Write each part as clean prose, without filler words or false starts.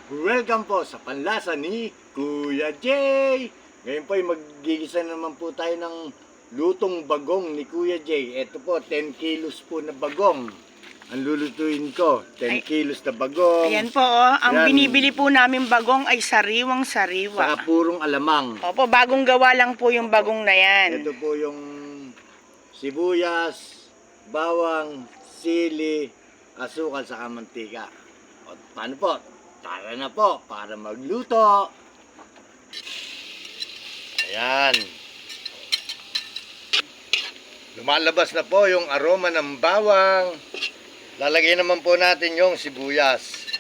Welcome po sa panlasa ni Kuya Jay. Ngayon po ay magigisa naman po tayo ng lutong bagong ni Kuya Jay. Ito po, 10 kilos po na bagong. Ang lulutuin ko, 10 kilos na bagong. Ayan po, ang binibili po namin bagong ay sariwang-sariwa. Saka purong alamang. Opo, bagong gawa lang po yung bagong na yan. Ito po yung sibuyas, bawang, sili, asukal, saka mantika. O, paano po? Tara na po para magluto. Ayan. Lumalabas na po yung aroma ng bawang. Lalagyan naman po natin yung sibuyas.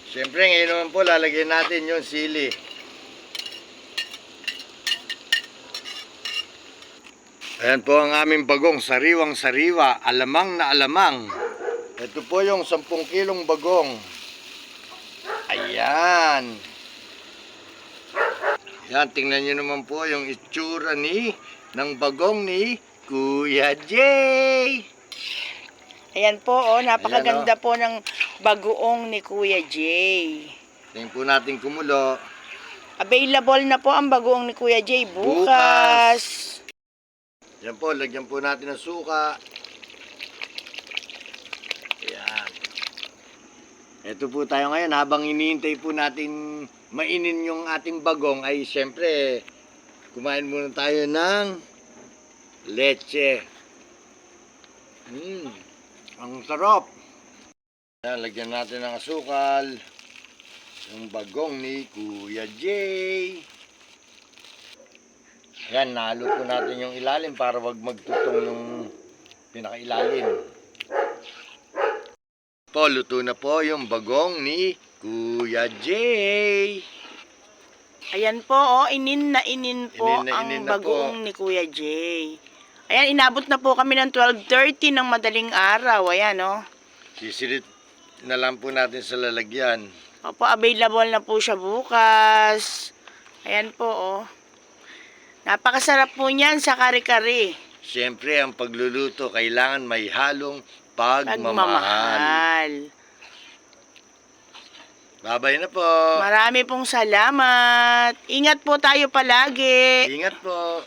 Siyempre ngayon naman po lalagyan natin yung sili. Ayan po ang aming bagong sariwang-sariwa, alamang na alamang. Ito po yung 10 kilong bagong. Ayan. Ayan, tingnan nyo naman po yung itsura ng bagong ni Kuya Jay. Ayan po, napakaganda po ng bagoong ni Kuya Jay. Tingnan po natin kumulo. Available na po ang bagoong ni Kuya Jay bukas. Yan po, lagyan po natin ng suka. Ayan. Ito po tayo ngayon, habang iniintay po natin mainin yung ating bagong, ay siyempre, kumain muna tayo ng leche. Ang sarap. Ayan, lagyan natin ng asukal. Yung bagong ni Kuya Jay. Ayan, nahalo po natin yung ilalim para wag magtutong yung pinakailalim. Po, luto na po yung bagong ni Kuya Jay. Ayan po, inin na inin po ang bagoong ni Kuya Jay. Ayan, inabot na po kami ng 12:30 ng madaling araw. Ayan, Sisilit na lang po natin sa lalagyan. Opo, available na po siya bukas. Ayan po, napakasarap po niyan sa kare-kare. Siyempre, ang pagluluto kailangan may halong pagmamahal. Babay na po. Marami pong salamat. Ingat po tayo palagi. Ingat po.